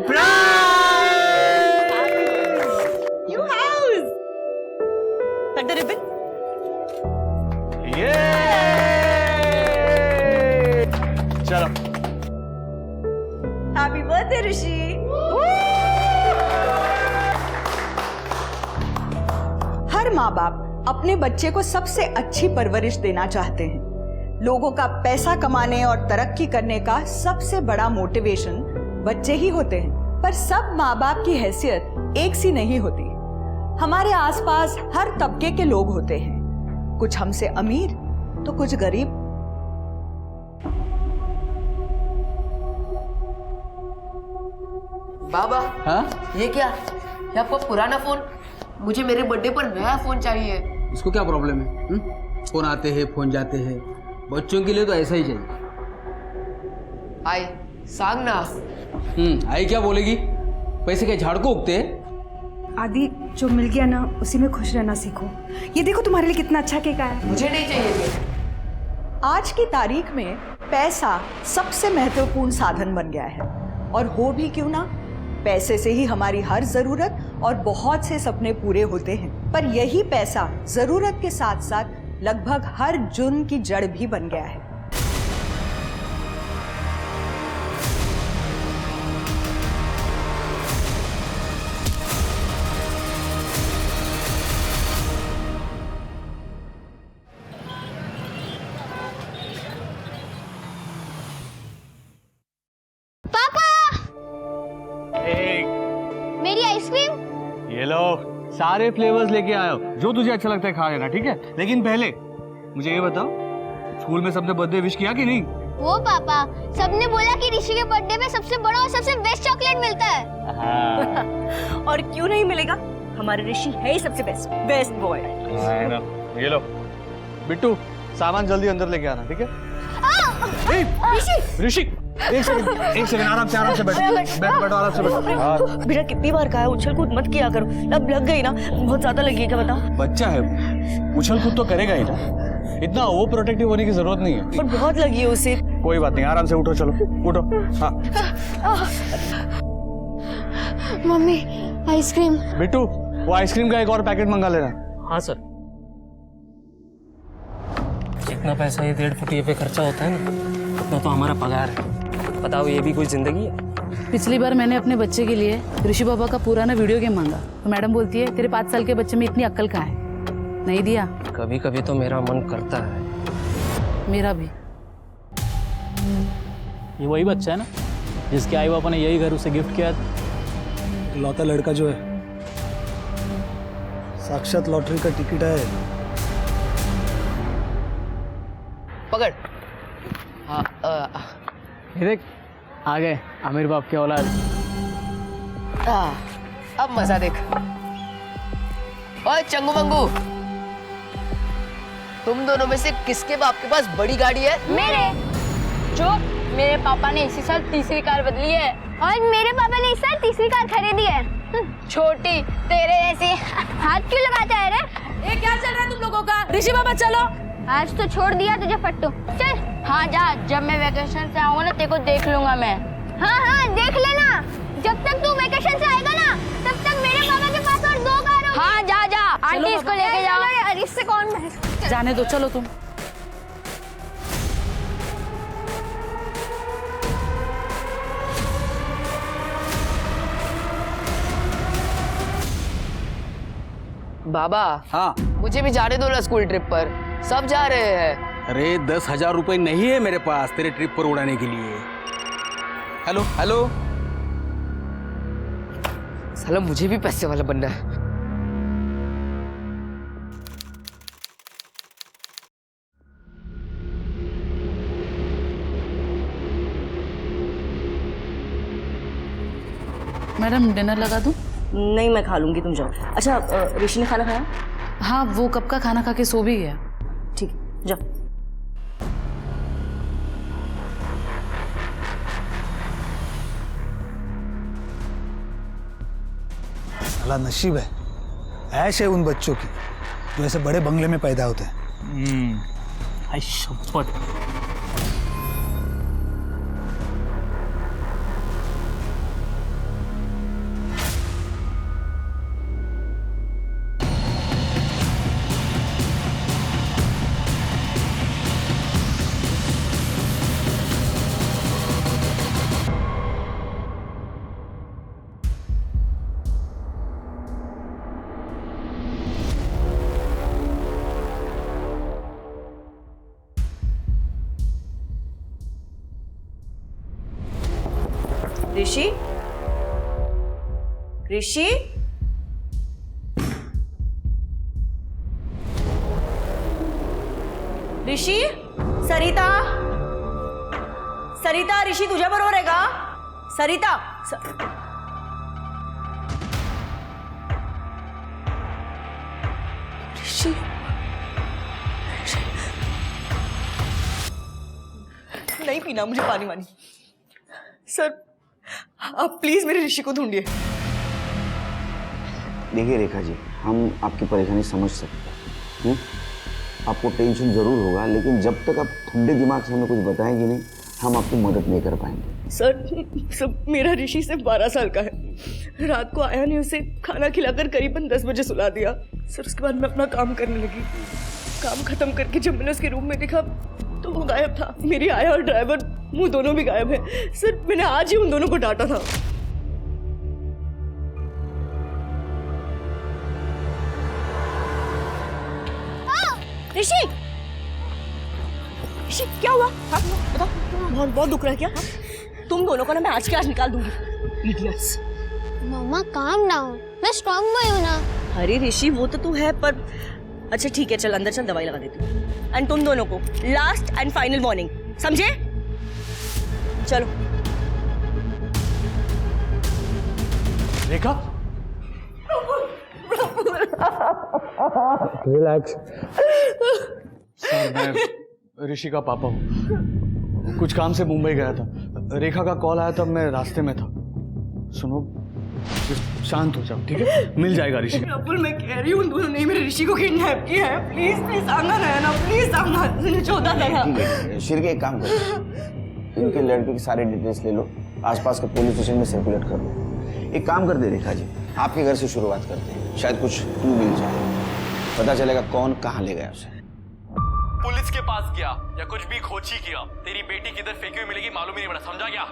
New house. Cut the ribbon. चलो। Happy birthday, ऋषि। हर माँ बाप अपने बच्चे को सबसे अच्छी परवरिश देना चाहते हैं। लोगों का पैसा कमाने और तरक्की करने का सबसे बड़ा मोटिवेशन बच्चे ही होते हैं। पर सब माँ बाप की हैसियत एक सी नहीं होती। हमारे आसपास हर तबके के लोग होते हैं, कुछ हमसे अमीर तो कुछ गरीब। बाबा, हाँ? ये क्या? ये आपका पुराना फोन? मुझे मेरे बर्थडे पर नया फोन चाहिए। इसको क्या प्रॉब्लम है? फोन आते हैं, फोन जाते हैं, बच्चों के लिए तो ऐसा ही चाहिए। आई सांग ना। आई क्या बोलेगी? पैसे के झाड़ को उगते हैं। आदि, जो मिल गया ना उसी में खुश रहना सीखो। ये देखो तुम्हारे लिए कितना अच्छा केक आया है। मुझे नहीं चाहिए केक। आज की तारीख में पैसा सबसे महत्वपूर्ण साधन बन गया है, और हो भी क्यों ना, पैसे से ही हमारी हर जरूरत और बहुत से सपने पूरे होते हैं। पर यही पैसा जरूरत के साथ साथ लगभग हर जुर्म की जड़ भी बन गया है। मेरी आइसक्रीम। ये लो, सारे फ्लेवर्स लेके आयो, जो तुझे अच्छा लगता है खा लेना, ठीक है? लेकिन पहले मुझे ये बताओ, स्कूल में सबने बर्थडे विश किया कि नहीं? वो पापा, सबने बोला कि ऋषि के बर्थडे में सबसे बड़ा और सबसे बेस्ट चॉकलेट मिलता है। हाँ। और क्यों नहीं मिलेगा? हमारे ऋषि है ही सबसे बेस्ट बॉय। ये लो, बिट्टू सामान जल्दी अंदर लेके आना, ठीक है? ऋषि, एक सेकंड, आराम से बैठो आराम से बैठो। हाँ। बेटा कितनी बार कहा है उछल कूद मत किया करो, अब लग गई ना, बहुत ज्यादा लगी है, क्या बताओ? बच्चा है, उछल कूद तो करेगा ही ना, इतना ओवर प्रोटेक्टिव होने की जरूरत नहीं है। पर बहुत लगी है उसे। कोई बात नहीं, आराम से उठो, चलो उठो। हाँ। Mummy, ice cream. बिट्टू, वो आइसक्रीम का एक और पैकेट मंगा लेना। हाँ सर। जितना पैसा ये 1.5 फुटिये पे खर्चा होता है ना, उतना तो हमारा पगार है। बताओ, ये भी कोई जिंदगी है? पिछली बार मैंने अपने बच्चे के लिए ऋषि बाबा का पुराना वीडियो गेम मांगा तो मैडम बोलती है तेरे 5 साल के बच्चे में इतनी अक्ल कहाँ है, नहीं दिया। कभी कभी तो मेरा मन करता है। मेरा भी। ये वही बच्चा है ना जिसके आई बाबा ने यही घर उसे गिफ्ट किया था? लौता लड़का जो है, साक्षात लॉटरी का टिकट है। पकड़। ये देख, आ गए आमिर बाप के औलाद। अब मजा देख। ओए चंगू मंगू, तुम दोनों में से किसके बाप के पास बड़ी गाड़ी है? मेरे। जो मेरे पापा ने इसी साल तीसरी कार बदली है, और मेरे पापा ने इस साल तीसरी कार खरीदी है। छोटी, तेरे जैसी हाथ क्यों लगाता है रे? ये क्या चल रहा है तुम लोगों का? ऋषि बाबा चलो। आज तो छोड़ दिया तुझे फट्टू, चल। हाँ जा, जब मैं वेकेशन से आऊंगा ना तेरे को देख लूंगा मैं। हाँ देख लेना, जब तक तू वेकेशन से आएगा ना तब तक मेरे पापा के पास और 2 कार होगी। हाँ जा, आंटी इसको लेके जाओ। अरे इससे कौन जाने दो, चलो तुम। बाबा, हाँ। मुझे भी जाने दो ना स्कूल ट्रिप पर, सब जा रहे हैं। अरे 10,000 रुपए नहीं है मेरे पास तेरे ट्रिप पर उड़ाने के लिए। हेलो हेलो, साला मुझे भी पैसे वाला बनना है। मैडम डिनर लगा दूं? नहीं, मैं खा लूंगी, तुम जाओ। अच्छा, ऋषि ने खाना खाया? हाँ, वो कब का खाना खा के सो भी गया। ठीक है, जाओ। साला नसीब है, ऐश है उन बच्चों की जो ऐसे बड़े बंगले में पैदा होते हैं। आई शपथ। ऋषि, ऋषि, ऋषि, सरिता, सरिता, ऋषि तुझ्या बरोबर आहे का? सरिता, ऋषि, नहीं पीना मुझे पानी वानी। सर आप प्लीज मेरे ऋषि को ढूंढिए। देखिए रेखा जी, हम आपकी परेशानी समझ सकते हैं। आपको टेंशन जरूर होगा, लेकिन जब तक आप ठंडे दिमाग से हमें कुछ बताएंगे नहीं, हम आपकी मदद नहीं कर पाएंगे। सर मेरा ऋषि सिर्फ 12 साल का है। रात को आया नहीं, उसे खाना खिलाकर करीबन 10 बजे सुला दिया। सर उसके बाद मैं अपना काम करने लगी। काम खत्म करके जब मैंने उसके रूम में देखा तो वो गायब था। मेरी आया और ड्राइवर वो दोनों भी गायब है। सर मैंने आज ही उन दोनों को डांटा था। ऋषि, ऋषि क्या हुआ? हाँ बताओ, बहुत बहुत दुख रहा है क्या? तुम दोनों को ना मैं आज के आज निकाल दूंगी। इडियट्स। मम्मा काम डाउन, मैं स्ट्रांग बॉय हूँ ना। अरे ऋषि वो तो तू है, पर अच्छा ठीक है, चल अंदर चल, दवाई लगा देती हूँ। एंड तुम दोनों को लास्ट एंड फाइनल वार्निंग, समझे? चलो। रेखा, रिलैक्स। सर मैं ऋषि का पापा हूँ। कुछ काम से मुंबई गया था। रेखा का कॉल आया तब मैं रास्ते में था। सुनो, शांत हो जाओ, ठीक है? मिल जाएगा ऋषि। प्रफुल मैं कह रही हूँ उन दोनों ने मेरे ऋषि को किडनैप किया है। प्लीज प्लीज आना है ना, प्लीज आना। 14 था। शिरके एक काम करो, इनके लड़के की सारी डिटेल्स ले लो, आसपास के पुलिस स्टेशन में सर्कुलेट कर लो। एक काम कर दे रेखा जी, आपके घर से शुरुआत करते हैं, शायद कुछ क्लू मिल जाए, पता चलेगा कौन कहाँ ले गया उसे। पुलिस के पास गया या कुछ भी खोजी किया, तेरी बेटी किधर फेंकी हुई मिलेगी मालूम ही नहीं पड़ा, समझा क्या?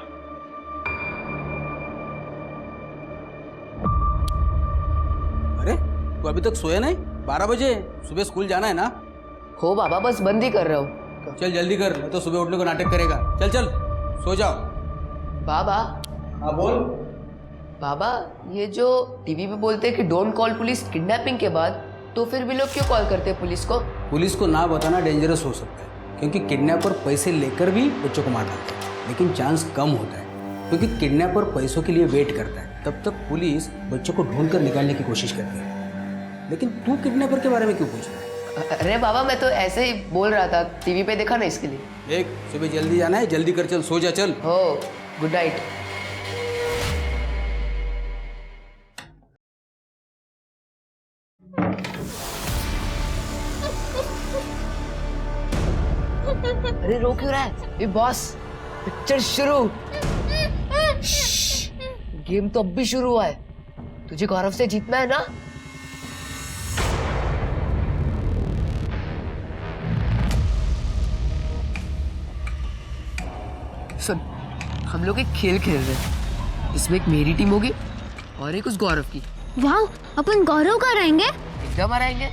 अरे तू अभी तक सोया नहीं? 12 बजे, सुबह स्कूल जाना है ना? हो बाबा, बस बंद ही कर रहा हूँ। चल जल्दी कर, नहीं तो सुबह उठने को नाटक करेगा। चल चल सो जाओ। बाबा। हाँ बोल। बाबा, ये जो टीवी पे बोलते हैं कि डोंट कॉल पुलिस किडनैपिंग के बाद, तो फिर भी लोग क्यों कॉल करते हैं पुलिस को? पुलिस को ना बताना डेंजरस हो सकता है, क्योंकि किडनैपर पैसे लेकर भी बच्चों को मार डालते हैं, लेकिन चांस कम होता है, क्योंकि किडनैपर पैसों के लिए वेट करता है। तब तक पुलिस बच्चों को ढूंढ कर निकालने की कोशिश करती है। लेकिन तू किडनैपर के बारे में क्यों पूछ रहा है? अरे बाबा, मैं तो ऐसे ही बोल रहा था, टीवी पे देखा ना इसके लिए। देख, सुबह जल्दी जाना है, जल्दी कर, चल सो जा, चल। हो, गुड नाइट। अरे रो क्यों रहा है? ये बॉस, पिक्चर शुरू। गेम तो अब भी शुरू हुआ है। तुझे गौरव से जीतना है ना? सुन, हम लोग एक खेल खेल रहे हैं। इसमें एक मेरी टीम होगी और एक उस गौरव की। वाह, अपन गौरव का रहेंगे? एकदम हराएंगे।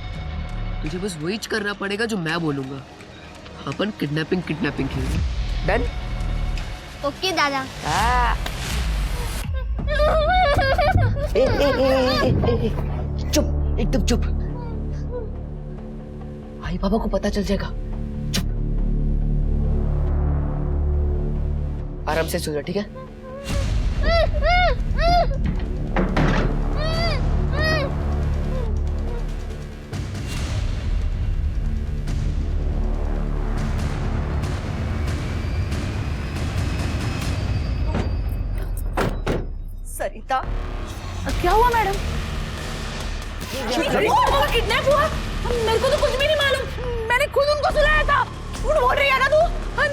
तुझे बस वही करना पड़ेगा जो मैं बोलूंगा। अपन किडनैपिंग किडनैपिंग खेलेंगे। डन? ओके दादा। चुप, एकदम चुप। भाई पापा को पता चल जाएगा। चुप, आराम से सो जा, ठीक है? सरिता, क्या हुआ मैडम? किडनैप हुआ? मेरे को तो कुछ भी नहीं मालूम। मैंने खुद उनको सुलाया था। झूठ बोल रही है ना तू?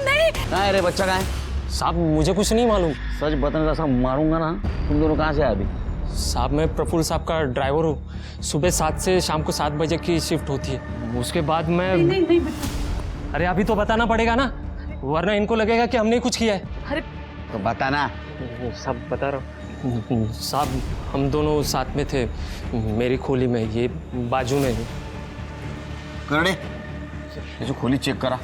नहीं। कहाँ है रे बच्चा, कहाँ है? साहब मुझे कुछ नहीं मालूम। सच बताने का सब मारूंगा ना। तुम दोनों कहाँ से आए अभी? साहब मैं प्रफुल्ल साहब का ड्राइवर हूँ। सुबह 7 से शाम को 7 बजे की शिफ्ट होती है। उसके बाद मैं नहीं। अरे अभी तो बताना पड़ेगा ना, वरना इनको लगेगा कि हमने कुछ किया है। अरे तो बताना। सब बता रहा हूँ साहब, हम दोनों साथ में थे मेरी खोली में, ये बाजू में। करने ये जो खोली चेक करा,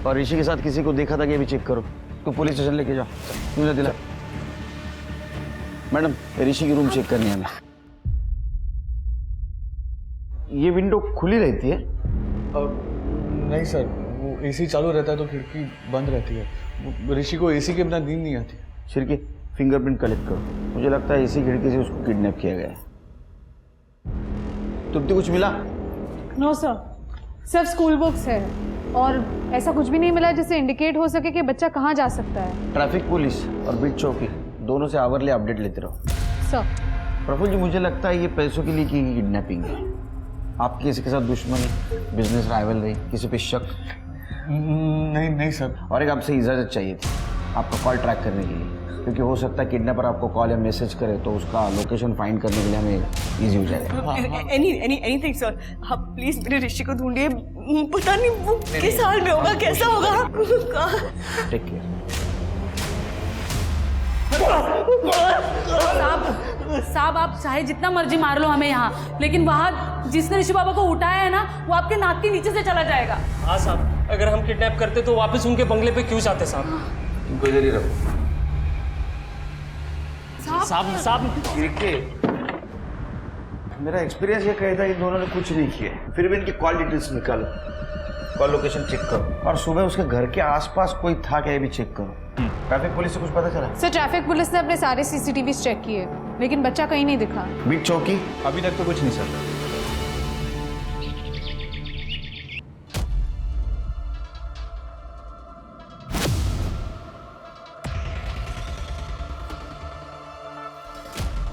और ऋषि के साथ किसी को देखा था कि ये भी चेक करो। तो पुलिस स्टेशन लेके जाओ, मुझे दिला। मैडम ऋषि की रूम चेक करनी है हमें। ये विंडो खुली रहती है? नहीं सर, वो एसी चालू रहता है तो खिड़की बंद रहती है। ऋषि को एसी के बिना नींद नहीं आती। शिरके फिंगरप्रिंट कलेक्ट करो। मुझे लगता है इसी खिड़की से उसको किडनैप किया गया है। तुमको कुछ मिला? नो सर, सिर्फ स्कूल बुक्स है और ऐसा कुछ भी नहीं मिला जिससे इंडिकेट हो सके कि बच्चा कहाँ जा सकता है। ट्रैफिक पुलिस और बीट चौकी दोनों से आवरली अपडेट लेते रहो। सर प्रफुल्ल जी, मुझे लगता है ये पैसों के लिए की गई किडनैपिंग है। आपकी किसी के साथ दुश्मनी, बिजनेस राइवलरी, किसी पे शक? नहीं सर। और एक आपसे इजाज़त चाहिए थी आपका कॉल ट्रैक करने के लिए, क्योंकि हो सकता है किडनैपर आपको कॉल या मैसेज करे तो उसका लोकेशन फाइंड करने के लिए हमें इजी हो जाएगा। एनीथिंग सर, आप प्लीज मेरे ऋषि को ढूंढिए। पता नहीं वो किस हाल में होगा, कैसा होगा। Take care. साहब आप चाहे जितना मर्जी मार लो हमें यहाँ, लेकिन वहाँ जिसने ऋषि बाबा को उठाया है ना, वो आपके नाक के नीचे से चला जाएगा। हाँ साहब, अगर हम किडनैप करते तो वापस उनके बंगले पे क्यों जाते साहब? तुमको इधर ही रखो। साहब मेरा एक्सपीरियंस ये कहता है इन दोनों ने कुछ नहीं किया, फिर भी इनकी कॉल डिटेल्स निकालो, कॉल लोकेशन चेक करो और सुबह उसके घर के आसपास कोई था क्या ये भी चेक करो। ट्रैफिक पुलिस से कुछ पता चला? सर ट्रैफिक पुलिस ने अपने सारे सीसीटीवी चेक किए लेकिन बच्चा कहीं नहीं दिखा। बीट चौकी? अभी तक तो कुछ नहीं सर।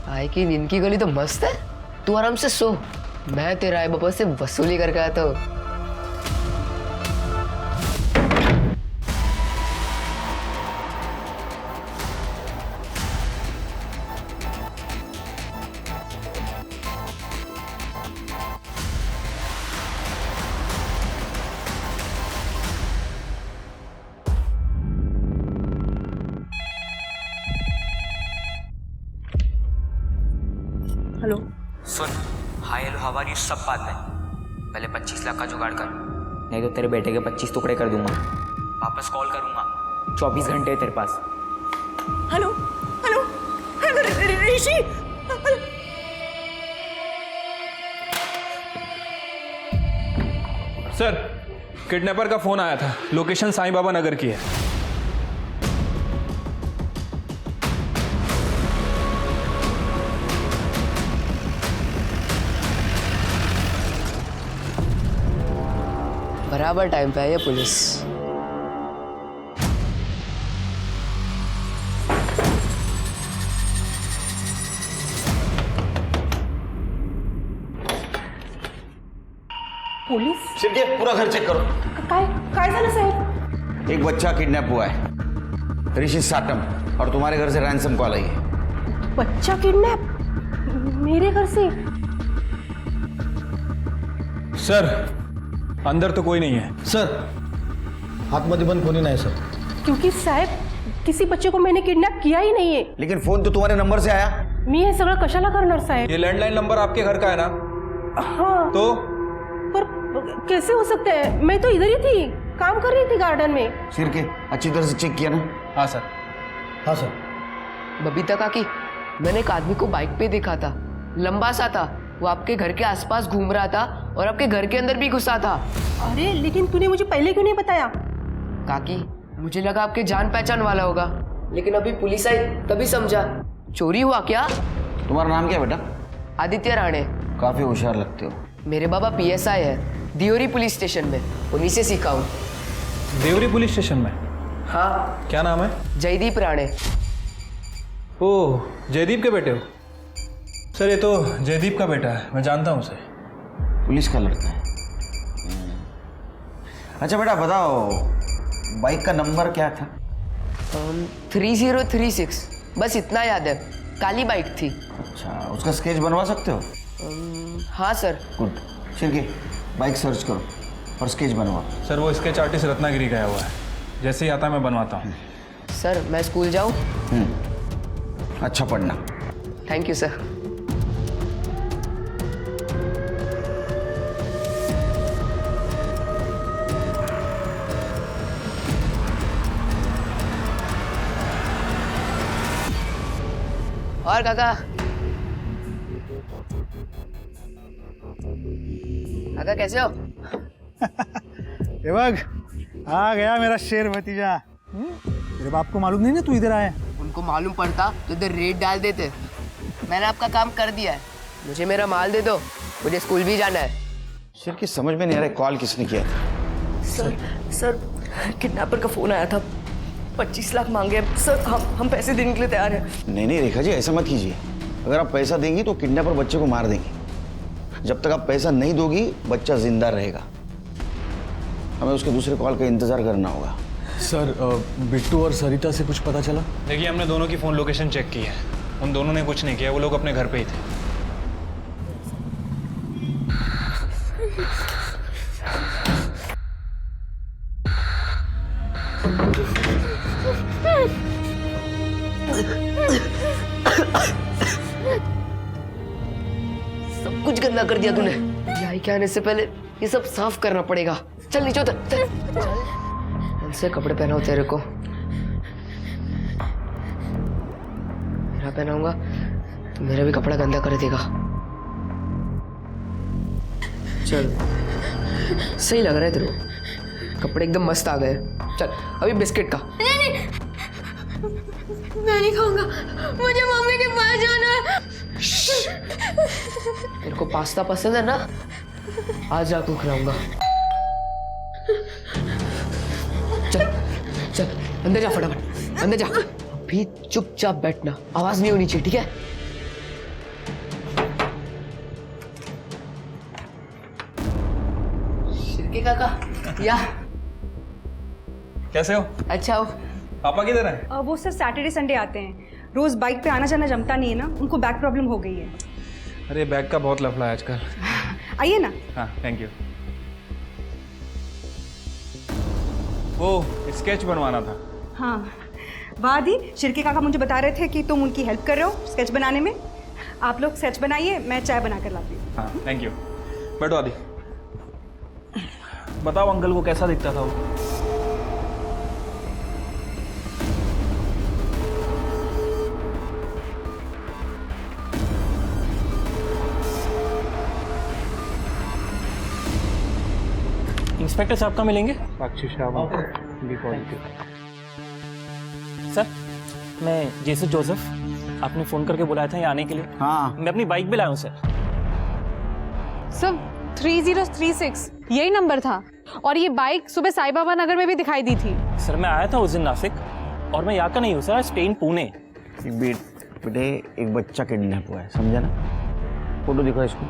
भाई की नींद की गोली तो मस्त है। तू आराम से सो, मैं तेरा आई बाबा से वसूली करके आता हूँ। हेलो सुन, हाय हेलो हवारी सब बात में, पहले 25 लाख का जुगाड़ कर, नहीं तो तेरे बेटे के 25 टुकड़े कर दूंगा। वापस कॉल करूंगा, 24 घंटे है तेरे पास। हेलो हेलो ऋषि, सर किडनैपर का फोन आया था, लोकेशन साईं बाबा नगर की है। बराबर टाइम पे है ये पुलिस। पुलिस? शिरके पूरा घर चेक करो। काय झालं साहेब? एक बच्चा किडनैप हुआ है, ऋषि साटम, और तुम्हारे घर से रैंसम कॉल आई है। बच्चा किडनैप? मेरे घर से? सर अंदर तो कोई नहीं है। सर आतमध्ये पण कोणी नाही सर। क्योंकि साहेब किसी बच्चे को मैंने किडनैप किया ही नहीं है। लेकिन फोन तो तुम्हारे नंबर से आया। मी हे सगळं कशाला करणार साहेब? ये लैंडलाइन नंबर आपके घर का है ना? हाँ तो पर कैसे हो सकता है? मैं तो इधर ही थी, काम कर रही थी गार्डन में। शिरके अच्छी तरह से चेक किया ना? हाँ सर। हाँ सर। बबीता काकी, मैंने एक आदमी को बाइक पे देखा था, लंबा सा था, वो आपके घर के आसपास घूम रहा था और आपके घर के अंदर भी घुसा था। अरे लेकिन तूने मुझे पहले क्यों नहीं बताया? काकी मुझे लगा आपके जान पहचान वाला होगा, लेकिन अभी पुलिस आई तभी समझा। चोरी हुआ क्या? तुम्हारा नाम क्या बेटा? आदित्य राणे। काफी होशियार लगते हो। मेरे बाबा PSI है, दियोरी पुलिस स्टेशन में, उन्हीं से सीखा हूँ। देवरी पुलिस स्टेशन में? हाँ। क्या नाम है? जयदीप राणे। ओह जयदीप के बेटे हो? सर ये तो जयदीप का बेटा है, मैं जानता हूँ उसे। पुलिस का लड़का है। अच्छा बेटा बताओ, बाइक का नंबर क्या था? 3036, बस इतना याद है। काली बाइक थी। अच्छा, उसका स्केच बनवा सकते हो? हाँ sir. Good. Shirke bike search करो और स्केच बनवाओ। सर वो स्केच आर्टिस्ट रत्नागिरी गया हुआ है, जैसे ही आता मैं बनवाता हूँ। सर मैं स्कूल जाऊँ? अच्छा पढ़ना। Thank you sir. और काका काका कैसे हो? देवक आ गया मेरा शेर भतीजा। तेरे बाप को मालूम नहीं ना तू इधर आया? उनको मालूम पड़ता तो इधर रेड डाल देते। मैंने आपका काम कर दिया है, मुझे मेरा माल दे दो, मुझे स्कूल भी जाना है। सिर की समझ में नहीं आ रहा कॉल किसने किया था। सर किडनैपर का फोन आया था, 25 लाख मांगे सर। हम पैसे देने के लिए तैयार हैं। नहीं रेखा जी, ऐसा मत कीजिए। अगर आप पैसा देंगी तो किडनैपर बच्चे को मार देंगे। जब तक आप पैसा नहीं दोगी बच्चा जिंदा रहेगा। हमें उसके दूसरे कॉल का इंतजार करना होगा। सर बिट्टू और सरिता से कुछ पता चला? देखिए, हमने दोनों की फ़ोन लोकेशन चेक की है, उन दोनों ने कुछ नहीं किया, वो लोग अपने घर पे ही थे। सब कुछ गंदा कर दिया तूने। यही क्या आने से पहले ये सब साफ करना पड़ेगा। चल नीचे उतर, चल कौन से कपड़े पहनाओ तेरे को? मेरा पहनाऊंगा तो मेरा भी कपड़ा गंदा कर देगा। चल सही लग रहा है तेरे को, कपड़े एकदम मस्त आ गए। चल अभी बिस्किट का। नहीं मैं नहीं खाऊंगा, मुझे मम्मी के पास जाना है। तेरे को पास्ता पसंद है ना, आज रात को खिलाऊंगा। चल चल अंदर जा, फटाफट अंदर जा। अभी चुपचाप बैठना, आवाज नहीं होनी चाहिए, ठीक है? शिरके काका या कैसे हो? अच्छा हो। पापा किधर हैं? वो सर सैटरडे संडे आते हैं, रोज बाइक पे आना जाना जमता नहीं है ना, उनको बैक प्रॉब्लम हो गई है। अरे बैग का बहुत लफड़ा है आजकल। आइए ना। हाँ थैंक यू। वो स्केच बनवाना था। हाँ बाद ही शिरके काका मुझे बता रहे थे कि तुम उनकी हेल्प कर रहे हो स्केच बनाने में। आप लोग स्केच बनाइए, मैं चाय बना कर लाती हूँ। हाँ थैंक यू। बैठो आदि। बताओ अंकल को कैसा दिखता था वो? इंस्पेक्टर साहब का मिलेंगे? सर मैं जेसस जोसेफ, आपने फ़ोन करके बुलाया था यहाँ आने के लिए। हाँ मैं अपनी बाइक भी लाया हूँ सर। सब 3036 यही नंबर था, और ये बाइक सुबह साई बाबा नगर में भी दिखाई दी थी। सर मैं आया था उस दिन नासिक, और मैं यहाँ का नहीं हूँ सर, स्टे इन पुणे। बेटे एक बच्चा किडनैप हुआ है, समझा ना? फोटो दिखा इसको।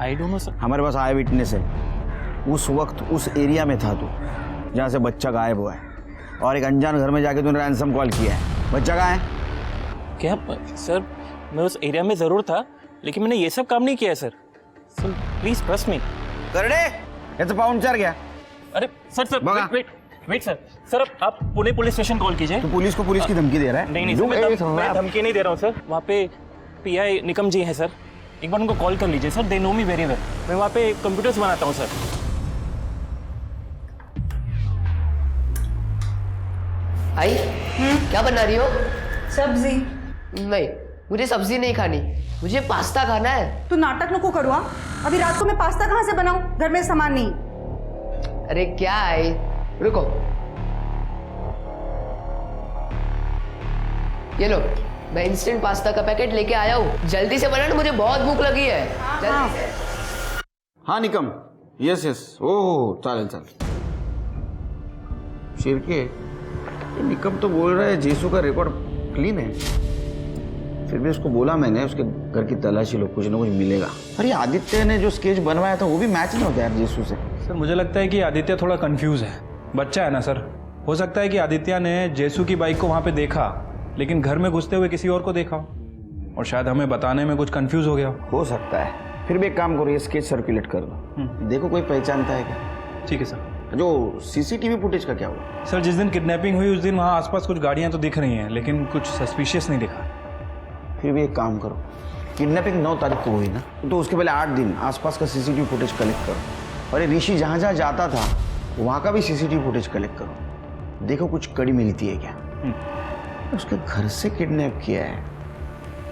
I don't know sir. हमारे पास आई विटनेस है, उस वक्त उस एरिया में था तू जहाँ से बच्चा गायब हुआ है, और एक अनजान घर में जाके तूने रैंसम कॉल किया है। बच्चा कहाँ है? क्या सर, मैं उस एरिया में ज़रूर था, लेकिन मैंने ये सब काम नहीं किया है sir. Sir please trust me. करने ये तो पाउंचर गया। अरे सर वेट सर आप पुणे पुलिस स्टेशन कॉल कीजिए। तू पुलिस को पुलिस की धमकी दे रहा है? नहीं सर, मैं धमकी नहीं दे रहा हूँ सर। वहाँ पे पीआई निकम जी हैं सर, एक बार उनको कॉल कर लीजिए sir, they know me very well. मैं वहाँ पे कंप्यूटर्स बनाता हूँ सर। आई क्या बना रही हो? सब्जी। नहीं मुझे सब्जी नहीं खानी, मुझे पास्ता खाना है। तू नाटक नको करो। अभी रात को मैं पास्ता कहाँ से बनाऊं, घर में सामान नहीं। अरे क्या आई, रुको, ये लो मैं इंस्टेंट पास्ता का पैकेट लेके आया हूँ, जल्दी से बनाना, मुझे बहुत भूख लगी है। जल्दी से। हाँ निकम, यस ओह चालेल चालेल। शिरके निकम तो बोल रहा है जेसू का रिकॉर्ड क्लीन है, फिर भी उसको बोला मैंने उसके घर की तलाशी लो, कुछ ना कुछ मिलेगा। अरे आदित्य ने जो स्केच बनवाया था वो भी मैच नहीं होता यार जेसू से। सर मुझे लगता है कि आदित्य थोड़ा कंफ्यूज है, बच्चा है ना सर। हो सकता है कि आदित्य ने जेसू की बाइक को वहाँ पे देखा, लेकिन घर में घुसते हुए किसी और को देखा, और शायद हमें बताने में कुछ कंफ्यूज हो गया हो सकता है। फिर भी एक काम करो, ये स्केच सर्कुलेट कर दो, देखो कोई पहचानता है क्या। ठीक है सर। जो सीसीटीवी फुटेज का क्या हुआ? सर जिस दिन किडनैपिंग हुई उस दिन वहाँ आसपास कुछ गाड़ियाँ तो दिख रही हैं, लेकिन कुछ सस्पिशियस नहीं दिखा। फिर भी एक काम करो, किडनैपिंग 9 तारीख को हुई ना, तो उसके पहले 8 दिन आसपास का सीसीटीवी फुटेज कलेक्ट करो, और ये ऋषि जहाँ जहाँ जाता था वहाँ का भी सीसीटीवी फुटेज कलेक्ट करो, देखो कुछ कड़ी मिलती है क्या। उसके घर से किडनैप किया है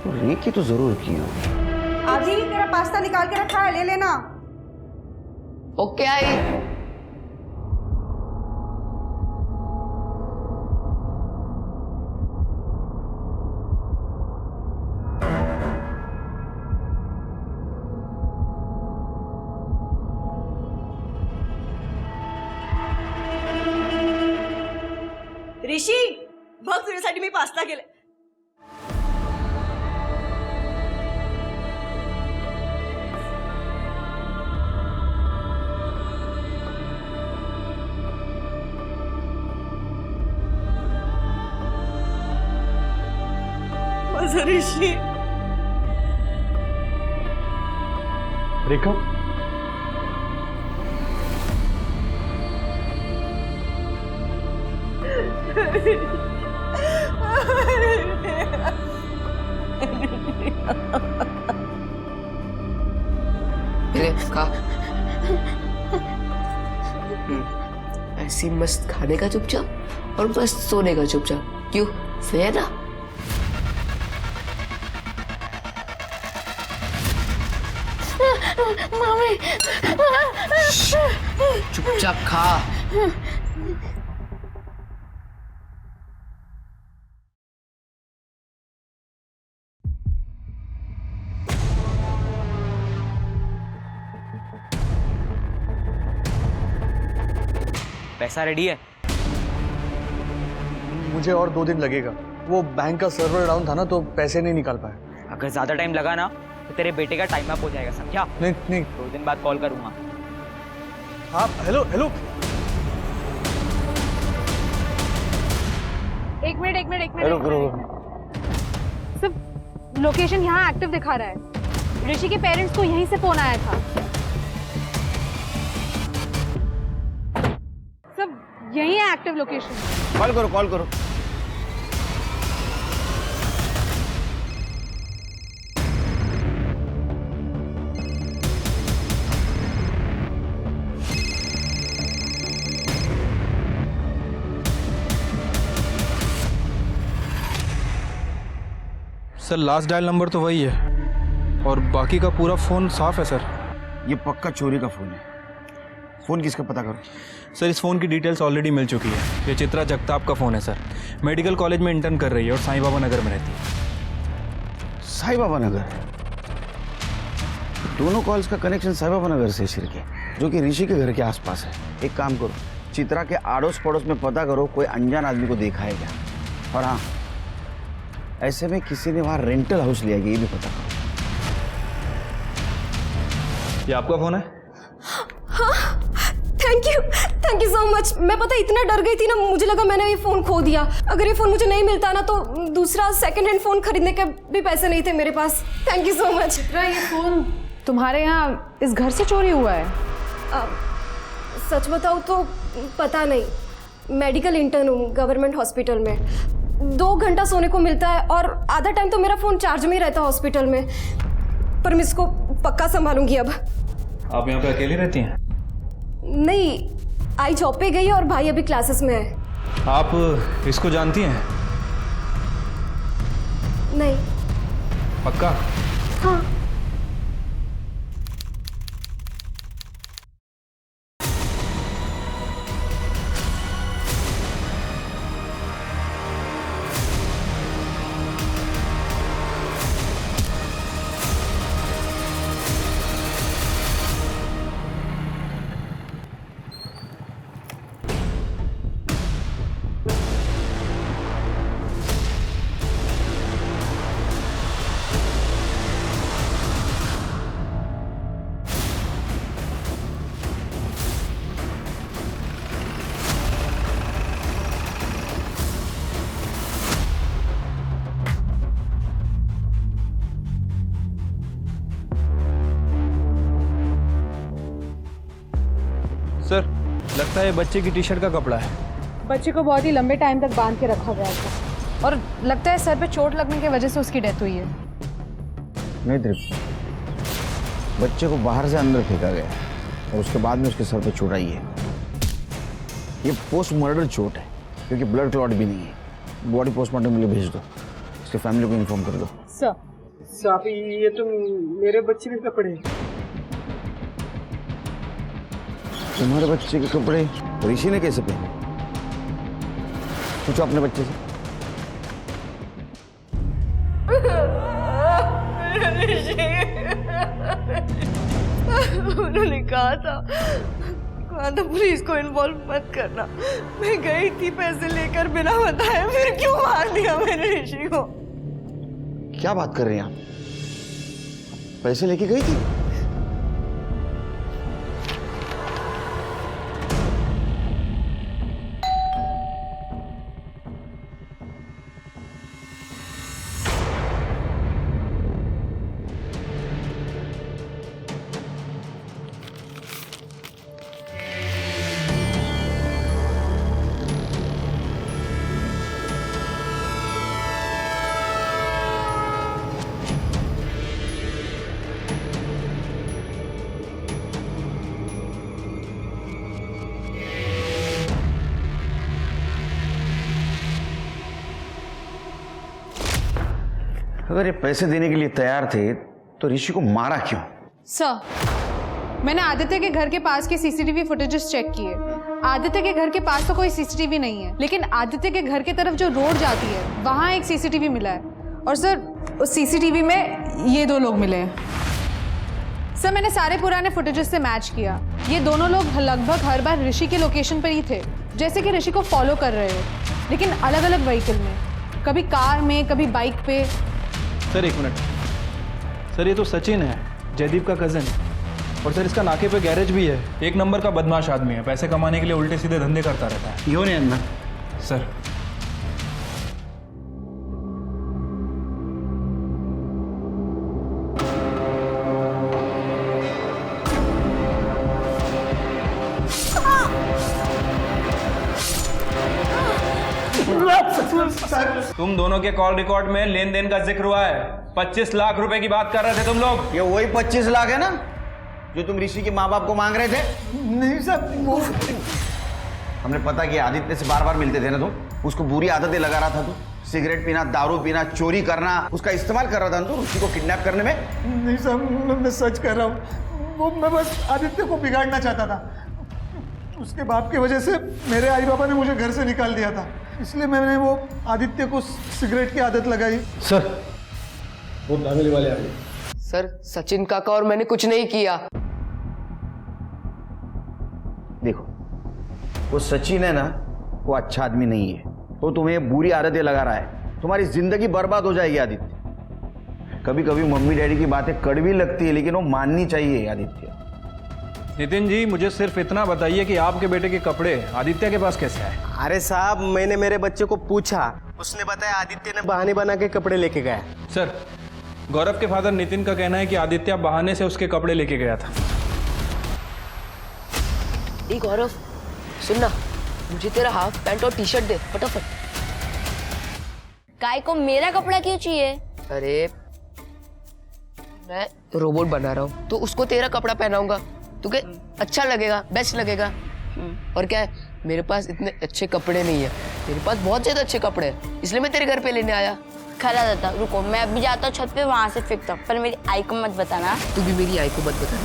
तो रेकी तो जरूर की होगी। आजी तेरा पास्ता निकाल के रखा है, ले लेना। Okay I. ऋषी बघ तुझ्यासाठी मी पास्ता केले। माझं ऋषी। रेखा, ले खा। ऐसी मस्त खाने का चुपचाप और मस्त सोने का चुपचाप, क्यों? सही है ना? मम्मी चुपचाप खा। पैसा रेडी है? मुझे और 2 दिन लगेगा। वो बैंक का सर्वर डाउन था ना, तो पैसे नहीं निकाल पाए। अगर ज्यादा टाइम लगा ना तो तेरे बेटे का टाइम अप हो जाएगा, समझा? नहीं नहीं। 2 दिन बाद कॉल करूंगा। हाँ हेलो हेलो। एक मिनट रुक रुक। सिर्फ लोकेशन यहाँ एक्टिव दिखा रहा है। ऋषि के पेरेंट्स को यहीं से फोन आया था। सिर्फ यही है एक्टिव लोकेशन। कॉल करो कॉल करो। सर लास्ट डायल नंबर तो वही है और बाकी का पूरा फ़ोन साफ है सर। ये पक्का चोरी का फोन है। फोन किसका पता करो। सर इस फ़ोन की डिटेल्स ऑलरेडी मिल चुकी है। ये चित्रा जगताप का फ़ोन है सर। मेडिकल कॉलेज में इंटर्न कर रही है और साईं बाबा नगर में रहती है। साईं बाबा नगर? दोनों कॉल्स का कनेक्शन साईं बाबा नगर से शिरके, जो कि ऋषि के घर के आसपास है। एक काम करो, चित्रा के आड़ोस पड़ोस में पता करो कोई अनजान आदमी को देखा है क्या। और हाँ, ऐसे में किसी ने वहां रेंटल हाउस लिया ये भी पता करो। ये आपका फ़ोन है? हाँ, थैंक यू सो मच। मैं पता इतना डर गई थी ना, मुझे लगा मैंने ये फोन खो दिया। अगर ये फोन मुझे नहीं मिलता ना तो दूसरा सेकंड हैंड फोन खरीदने के भी पैसे नहीं थे मेरे पास। Thank you so much. ये फोन तुम्हारे यहाँ इस घर से चोरी हुआ है? सच बताऊँ तो पता नहीं। मेडिकल इंटर्न हूँ गवर्नमेंट हॉस्पिटल में। 2 घंटा सोने को मिलता है और आधा टाइम तो मेरा फ़ोन चार्ज में ही रहता है हॉस्पिटल में। पर मैं इसको पक्का संभालूंगी अब। आप यहाँ पे अकेली रहती हैं? नहीं, आई जॉब पे गई और भाई अभी क्लासेस में है। आप इसको जानती हैं? नहीं। पक्का? हाँ। सर लगता है ये बच्चे की टी शर्ट का कपड़ा है। बच्चे को बहुत ही लंबे टाइम तक बांध के रखा गया था और लगता है सर पे चोट लगने की वजह से उसकी डेथ हुई है। नहीं तृप्ति, बच्चे को बाहर से अंदर फेंका गया और उसके बाद में उसके सर पे चोट आई है। ये पोस्ट मर्डर चोट है क्योंकि ब्लड क्लॉट भी नहीं है। बॉडी पोस्टमार्टम के लिए भेज दो, उसके फैमिली को इन्फॉर्म कर दो। सर साहब ये तो मेरे बच्चे के कपड़े। तुम्हारे बच्चे के कपड़े ऋषि ने कैसे पहने? पूछो अपने बच्चे से। उन्होंने कहा था पुलिस को इन्वॉल्व मत करना। मैं गई थी पैसे लेकर बिना बताए, फिर क्यों मार दिया मैंने ऋषि को? क्या बात कर रहे हैं आप? पैसे लेके गई थी? अगर ये पैसे देने के लिए तैयार थे तो ऋषि को मारा क्यों? सर, मैंने आदित्य के घर के पास के सीसीटीवी फुटेजेस चेक किए। आदित्य के घर के पास तो कोई सीसीटीवी नहीं है, लेकिन आदित्य के घर की तरफ जो रोड जाती है वहाँ एक सीसीटीवी मिला है। और सर, उस सीसीटीवी में ये 2 लोग मिले हैं। सर, मैंने सारे पुराने फुटेजेस से मैच किया। ये दोनों लोग लगभग हर बार ऋषि के लोकेशन पर ही थे, जैसे कि ऋषि को फॉलो कर रहे हो, लेकिन अलग अलग व्हीकल में, कभी कार में, कभी बाइक पे। सर 1 मिनट सर, ये तो सचिन है, जयदीप का कज़न। और सर इसका नाके पे गैरेज भी है। 1 नंबर का बदमाश आदमी है, पैसे कमाने के लिए उल्टे सीधे धंधे करता रहता है। यो नहीं अन्ना सर तुम दोनों के कॉल रिकॉर्ड में लेन देन का जिक्र हुआ है। 25 लाख रुपए की बात कर रहे थे तुम लोग। ये वही 25 लाख है ना जो तुम ऋषि के माँ बाप को मांग रहे थे? नहीं साहब, वो हमने पता किया, आदित्य से बार बार मिलते थे ना तुम, उसको बुरी आदतें लगा रहा था तू, सिगरेट पीना, दारू पीना, चोरी करना, उसका इस्तेमाल कर रहा था तू ऋषि को किडनैप करने में। नहीं साहब, मैं सच कर रहा हूँ। वो मैं बस आदित्य को बिगाड़ना चाहता था। उसके बाप की वजह से मेरे आई बाबा ने मुझे घर से निकाल दिया था, इसलिए मैंने वो आदित्य को सिगरेट की आदत लगाई। सर, वो दावेली वाले आ गए। सर, सचिन काका और मैंने कुछ नहीं किया। देखो, वो सचिन है ना, वो अच्छा आदमी नहीं है। वो तुम्हें बुरी आदतें लगा रहा है, तुम्हारी जिंदगी बर्बाद हो जाएगी आदित्य। कभी कभी मम्मी डैडी की बातें कड़वी लगती है, लेकिन वो माननी चाहिए आदित्य। नितिन जी, मुझे सिर्फ इतना बताइए कि आपके बेटे के कपड़े आदित्य के पास कैसे आए? अरे साहब, मैंने मेरे बच्चे को पूछा, उसने बताया आदित्य ने बहाने बना के कपड़े लेके गया। सर, गौरव के फादर नितिन का कहना है कि आदित्य बहाने से उसके कपड़े लेके गया था। ए गौरव, सुनना, मुझे तेरा हाफ पैंट और टी शर्ट दे फटाफट। काय को मेरा कपड़ा क्यों चाहिए? अरे मैं रोबोट बना रहा हूँ तो उसको तेरा कपड़ा पहनाऊंगा, तुझे अच्छा लगेगा, बेस्ट लगेगा। और क्या है, मेरे पास इतने अच्छे कपड़े नहीं है, मेरे पास बहुत ज्यादा अच्छे कपड़े हैं, इसलिए मैं तेरे घर पे लेने आया। खरा दादा, रुको, मैं अभी जाता हूँ छत पे, वहां से फेंकता हूँ, पर मेरी आई को मत बताना। तू भी मेरी आई को मत बता।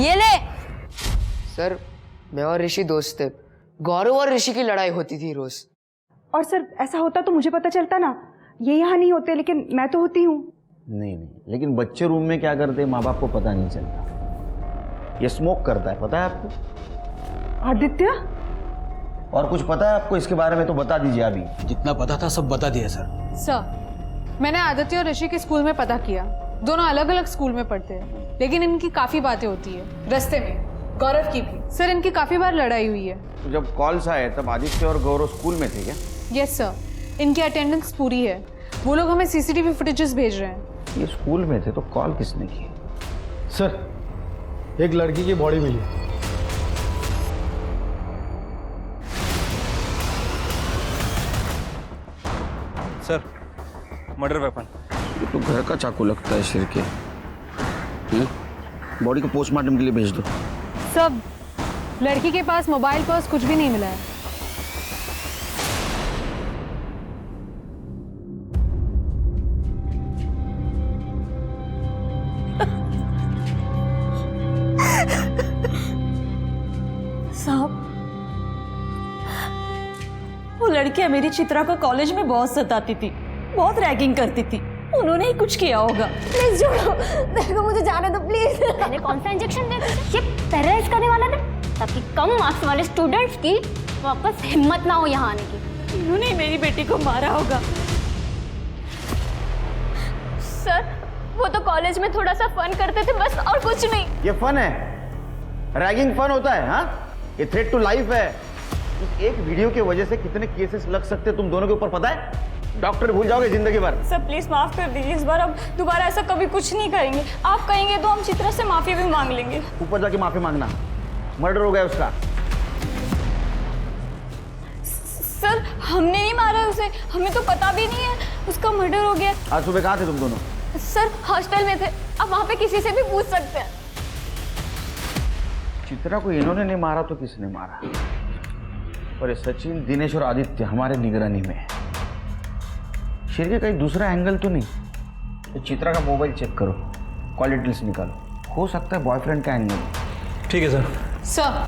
ये ले। सर, मैं और ऋषि दोस्त थे। गौरव और ऋषि की लड़ाई होती थी रोज। और सर, ऐसा होता तो मुझे पता चलता ना। ये यहाँ नहीं होते, लेकिन मैं तो होती हूँ। नहीं, लेकिन बच्चे रूम में क्या करते हैं माँ बाप को पता नहीं चलता। ये स्मोक करता है, पता है आपको? आदित्य? और कुछ पता है आपको इसके बारे में? तो बता दीजिए अभी। जितना पता था सब बता दिया सर। सर, मैंने आदित्य और ऋषि के स्कूल में पता किया। दोनों अलग अलग स्कूल में पढ़ते हैं, लेकिन इनकी काफी बातें होती है रास्ते में। गौरव की भी। सर, इनकी काफी बार लड़ाई हुई है। तो जब कॉल्स आए तब आदित्य और गौरव स्कूल में थे क्या? यस सर, इनकी अटेंडेंस पूरी है। वो लोग हमें सीसीटीवी फुटेजेस भेज रहे हैं। ये स्कूल में थे तो कॉल किसने की? सर, एक लड़की की बॉडी मिली। Sir, murder weapon. ये तो घर का चाकू लगता है सिर के। बॉडी को पोस्टमार्टम के लिए भेज दो। सब लड़की के पास मोबाइल पर्स कुछ भी नहीं मिला है। साहब, वो लड़कियां मेरी चित्रा को कॉलेज में बहुत सताती थी, बहुत रैगिंग करती थी। उन्होंने ही कुछ किया होगा। प्लीज छोड़ो, देखो मुझे जाने दो प्लीज। मैंने कौन सा इंजेक्शन दिया? ये पैरालाइज करने वाला था, ताकि कम मार्क्स वाले स्टूडेंट्स की वापस हिम्मत ना हो यहाँ आने की। इन्होंने ही मेरी बेटी को मारा होगा। सर, वो तो कॉलेज में थोड़ा सा फन करते थे बस, और कुछ नहीं। ये फन है? रैगिंग फन होता है? हाँ, ये थ्रेट टू लाइफ है। इस एक वीडियो की वजह से कितने केसेस लग सकते हैं तुम दोनों के ऊपर पता है? डॉक्टर भूल जाओगे जिंदगी भर। सर प्लीज माफ कर दीजिए, इस बार अब दोबारा ऐसा कभी कुछ नहीं करेंगे। आप कहेंगे तो हम चित्रा से माफी भी मांग लेंगे। ऊपर जाके माफी मांगना, मर्डर हो गया उसका। सर हमने नहीं मारा उसे, हमें तो पता भी नहीं है उसका मर्डर हो गया। आज सुबह कहाँ थे तुम दोनों? सर हॉस्टल में थे, आप वहाँ पे किसी से भी पूछ सकते हैं। चित्रा को इन्होंने नहीं मारा तो किसने मारा? और ये सचिन, दिनेश और आदित्य हमारे निगरानी में है। शेर के कहीं दूसरा एंगल तो नहीं? तो चित्रा का मोबाइल चेक करो, कॉल डिटेल्स निकालो, हो सकता है बॉयफ्रेंड का एंगल। ठीक है सर। सर,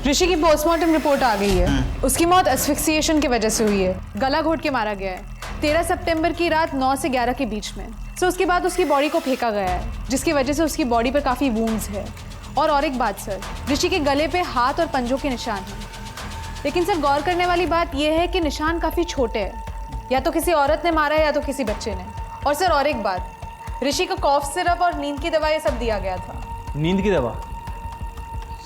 ऋषि की पोस्टमार्टम रिपोर्ट आ गई है। उसकी मौत एस्फिक्सिएशन की वजह से हुई है, गला घोट के मारा गया है 13 सितंबर की रात 9 से 11 के बीच में। सो उसके बाद उसकी बॉडी को फेंका गया है, जिसकी वजह से उसकी बॉडी पर काफ़ी वूंड्स है। और एक बात सर, ऋषि के गले पे हाथ और पंजों के निशान हैं। लेकिन सर गौर करने वाली बात यह है कि निशान काफ़ी छोटे हैं, या तो किसी औरत ने मारा है या तो किसी बच्चे ने। और सर और एक बात, ऋषि को कॉफ सिरप और नींद की दवा ये सब दिया गया था। नींद की दवा?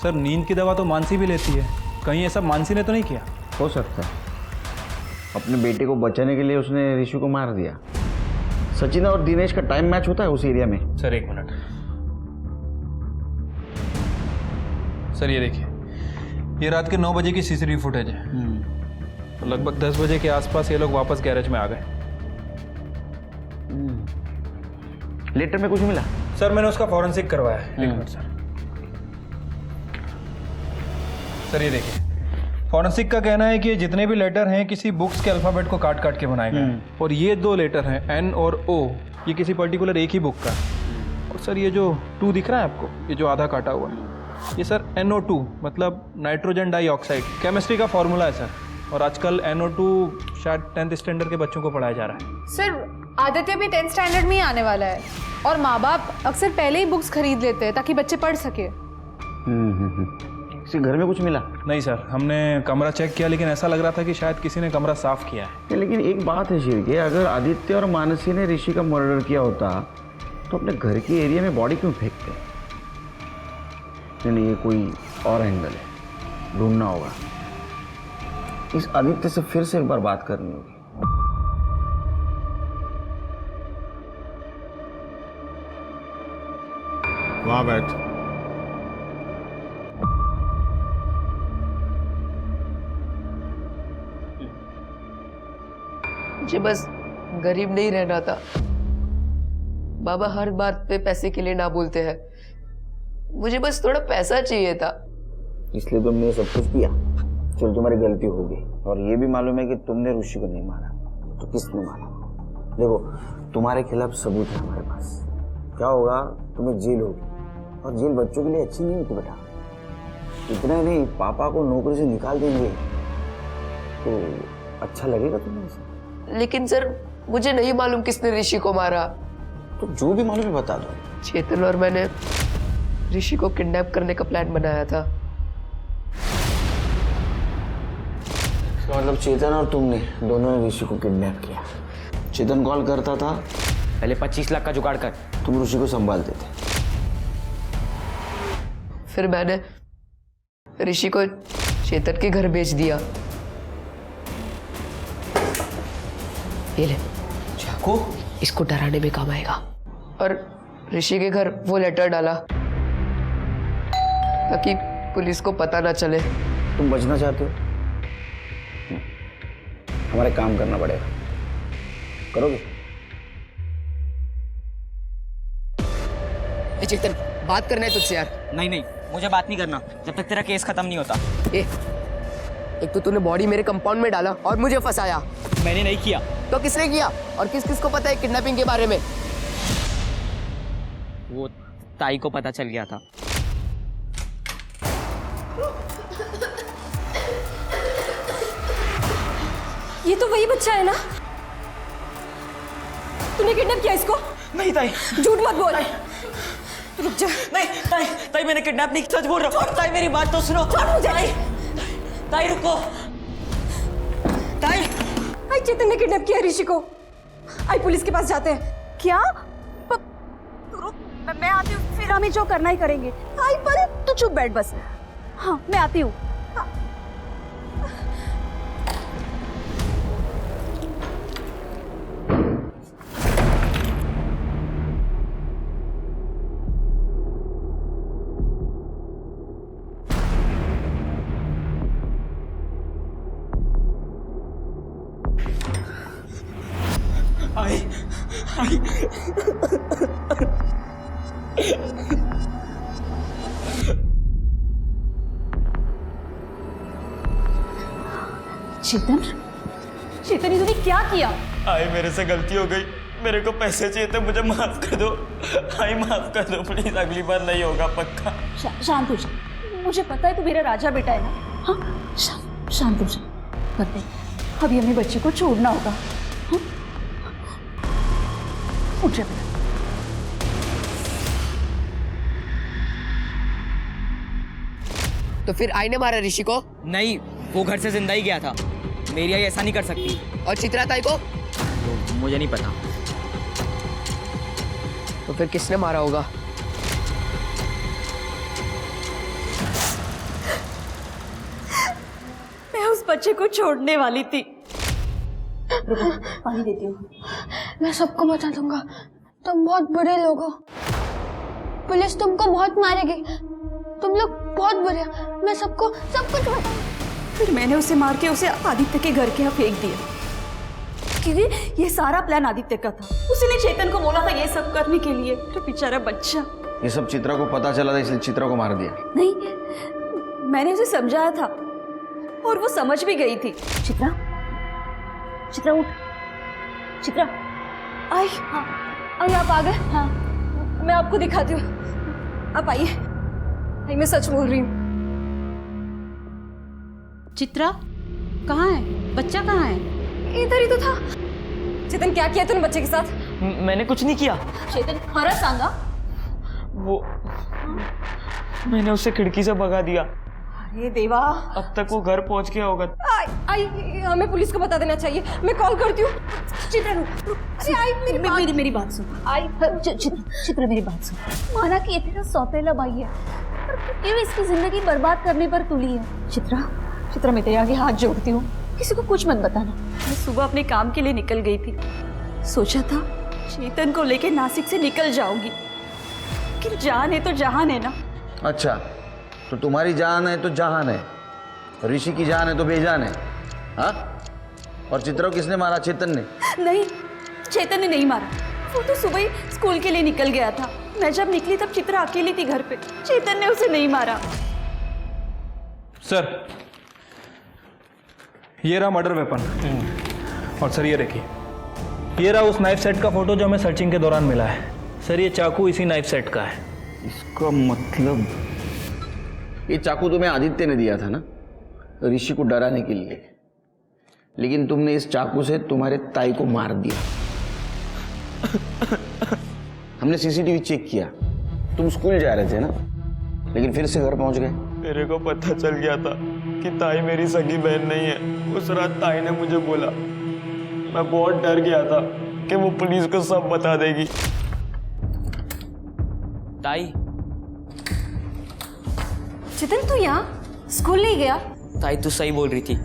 सर नींद की दवा तो मानसी भी लेती है, कहीं ये सब मानसी ने तो नहीं किया? हो सकता है अपने बेटे को बचाने के लिए उसने ऋषि को मार दिया। सचिन और दिनेश का टाइम मैच होता है उस एरिया में। सर एक मिनट, सर ये देखिए, ये रात के 9 बजे की सीसीटीवी फुटेज है। तो लगभग 10 बजे के आसपास ये लोग वापस गैरेज में आ गए। लेटर में कुछ मिला? सर मैंने उसका फॉरेंसिक करवाया है। एक मिनट सर। सर ये देखिए, फॉरेंसिक का कहना है कि जितने भी लेटर हैं किसी बुक्स के अल्फाबेट को काट काट के बनाए गए हैं। और ये 2 लेटर हैं एन और ओ, ये किसी पर्टिकुलर एक ही बुक का। और सर ये जो 2 दिख रहा है आपको, ये जो आधा काटा हुआ है, ये सर NO2 मतलब नाइट्रोजन डाइऑक्साइड, केमिस्ट्री का फॉर्मूला है सर। और आजकल NO2 शायद 10th स्टैंडर्ड के बच्चों को पढ़ाया जा रहा है। सर आदित्य भी 10th स्टैंडर्ड में ही आने वाला है, और माँ बाप अक्सर पहले ही बुक्स खरीद लेते हैं ताकि बच्चे पढ़ सके। किसी घर में कुछ मिला? नहीं सर, हमने कमरा चेक किया, लेकिन ऐसा लग रहा था कि शायद किसी ने कमरा साफ किया है। लेकिन एक बात है शेर के, अगर आदित्य और मानसी ने ऋषि का मर्डर किया होता तो अपने घर के एरिया में बॉडी क्यों फेंकते? नहीं, ये कोई और एंगल है, ढूंढना होगा। इस आदित्य से फिर से एक बार बात करनी होगी। वहां बैठ। मुझे बस गरीब नहीं रहना था। बाबा हर बात पे पैसे के लिए ना बोलते हैं। मुझे बस थोड़ा पैसा चाहिए था, इसलिए तुमने सब कुछ किया। चलो तुम्हारी गलती हो गई, और ये भी मालूम है कि तुमने ऋषि को नहीं मारा, तो किसने मारा? देखो तुम्हारे खिलाफ सबूत है हमारे पास। क्या होगा, तुम्हें जेल होगी, और जेल बच्चों के लिए अच्छी नहीं होती बेटा। इतना ही नहीं, पापा को नौकरी से निकाल देंगे, तो अच्छा लगेगा तुम्हें ऐसा? लेकिन सर मुझे नहीं मालूम किसने ऋषि को मारा। तो जो भी मालूम है बता दो। चेतन और मैंने ऋषि को किडनैप करने का प्लान बनाया था। मतलब चेतन और तुमने दोनों ने ऋषि को किडनैप किया। चेतन कॉल करता था, पहले 25 लाख का जुगाड़ कर। तुम ऋषि को संभालते थे। फिर मैंने ऋषि को चेतन के घर भेज दिया। ये ले चाकू, इसको डराने में काम आएगा। और ऋषि के घर वो लेटर डाला ताकि पुलिस को पता ना चले। तुम बचना चाहते हो? हमारे काम करना पड़ेगा, करोगे? चेतन बात करना है तुझसे यार। नहीं नहीं, मुझे बात नहीं करना जब तक तेरा केस खत्म नहीं होता। एक तो तूने बॉडी मेरे कंपाउंड में डाला और मुझे फंसाया। मैंने नहीं किया। तो किसने किया? और किस किस को पता है किडनैपिंग के बारे में? वो ताई को पता चल गया था। ये तो वही बच्चा है ना? तूने किडनैप किया इसको? नहीं ताई, झूठ मत बोल। रुक जा। नहीं ताई, ताई मैंने किडनैप नहीं, सच बोल रहा हूँ। ताई मेरी बात तो सुनो। ताई, ताई रुको। ताई, आई चेतन ने किडनैप किया ऋषि को। आई पुलिस के पास जाते हैं। क्या? रुक, मैं आती हूँ, फिर हमें जो करना ही करेंगे। आई पर तू चुप बैठ बस। हाँ मैं आती हूँ। चेतन, चेतन ये तूने क्या किया? आई मेरे से गलती हो गई, मेरे को पैसे चाहिए थे, मुझे माफ कर दो। आई माफ कर दो प्लीज, अगली बार नहीं होगा पक्का। शांत हो जा, मुझे पता है तू मेरा राजा बेटा है ना। हाँ शांत हो जा। पता है अभी हमें बच्चे को छोड़ना होगा। हाँ? उठ जा बेटा। तो फिर आई ने मारा ऋषि को? नहीं, वो घर से जिंदा ही गया था। मेरी आई ऐसा नहीं कर सकती। और चित्रा ताई को? तो मुझे नहीं पता। तो फिर किसने मारा होगा? मैं उस बच्चे को छोड़ने वाली थी। पानी देती हूँ। मैं सबको बता दूंगा, तुम बहुत बुरे लोग हो। पुलिस तुमको बहुत मारेगी, तुम लोग बहुत बुरे हो। मैं सबको सब कुछ बताऊंगा। फिर मैंने उसे मार के उसे आदित्य के घर के यहाँ फेंक दिया, क्योंकि ये सारा प्लान आदित्य का था। उसने चेतन को बोला था ये सब करने के लिए। तो बेचारा बच्चा। ये सब चित्रा को पता चला था इसलिए चित्रा को मार दिया? नहीं, मैंने उसे समझाया था और वो समझ भी गई थी। चित्रा, चित्रा उठ। चित्रा, आई। हाँ आई, आप आ गए? हाँ मैं आपको दिखाती हूँ, आप आइए। आई मैं सच बोल रही हूँ। चित्रा कहाँ है? बच्चा कहाँ है? इधर ही तो था। चेतन क्या किया तूने बच्चे के साथ? मैंने कुछ नहीं किया। चेतन खरा सांगा? वो मैंने उसे खिड़की से भगा दिया। अरे देवा, अब तक वो घर पहुंच गया होगा। आई हमें पुलिस को बता देना चाहिए। मैं कॉल करती हूँ। चित्रा रुक। अरे आई मेरी बात सुन। आई चित्रा मेरी बात सुन। माना कि ये तेरा सौतेला भाई है, पर क्यों इसकी जिंदगी बर्बाद करने पर तुली है? चित्रा मैं तेरे आगे हाथ जोड़ती हूँ, किसी को कुछ मत बताना। मैं सुबह अपने काम के लिए निकल गई थी। सोचा था चेतन को लेके नासिक से निकल जाऊंगी, लेकिन जान है तो जहान है ना। अच्छा, तो तुम्हारी जान है तो जहान है, ऋषि की जान है तो बेजान है। हाँ? और चित्रा को किसने मारा? चेतन ने? नहीं, चेतन ने नहीं मारा। वो तो सुबह ही स्कूल के लिए निकल गया था। मैं जब निकली तब चित्रा अकेली थी घर पे। चेतन ने उसे नहीं मारा। सर ये रहा मर्डर वेपन। और सर ये देखिए, ये रहा उस नाइफ सेट का फोटो जो हमें सर्चिंग के दौरान मिला है। सर ये चाकू इसी नाइफ सेट का है। इसका मतलब ये चाकू तुम्हें आदित्य ने दिया था ना, ऋषि को डराने के लिए, लेकिन तुमने इस चाकू से तुम्हारे ताई को मार दिया। हमने सीसीटीवी चेक किया, तुम स्कूल जा रहे थे ना, लेकिन फिर से घर पहुंच गए। मेरे को पता चल गया था कि ताई मेरी सगी बहन नहीं है। उस रात ताई ने मुझे बोला, मैं बहुत डर गया था कि वो पुलिस को सब बता देगी। ताई, चेतन तू यहाँ स्कूल नहीं गया? ताई तू सही बोल रही थी,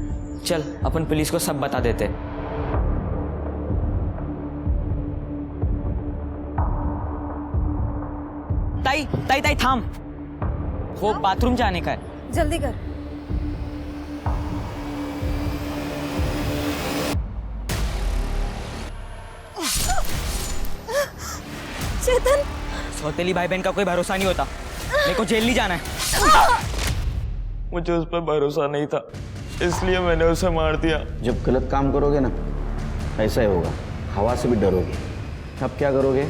चल अपन पुलिस को सब बता देते। ताई ताई ताई थाम, वो बाथरूम जाने का है। जल्दी कर। चेतन, सौतेली भाई बहन का कोई भरोसा नहीं होता। मेरे को जेल नहीं जाना है। मुझे उस पर भरोसा नहीं था, इसलिए मैंने उसे मार दिया। जब गलत काम करोगे ना, ऐसा ही होगा, हवा से भी डरोगे। अब क्या करोगे?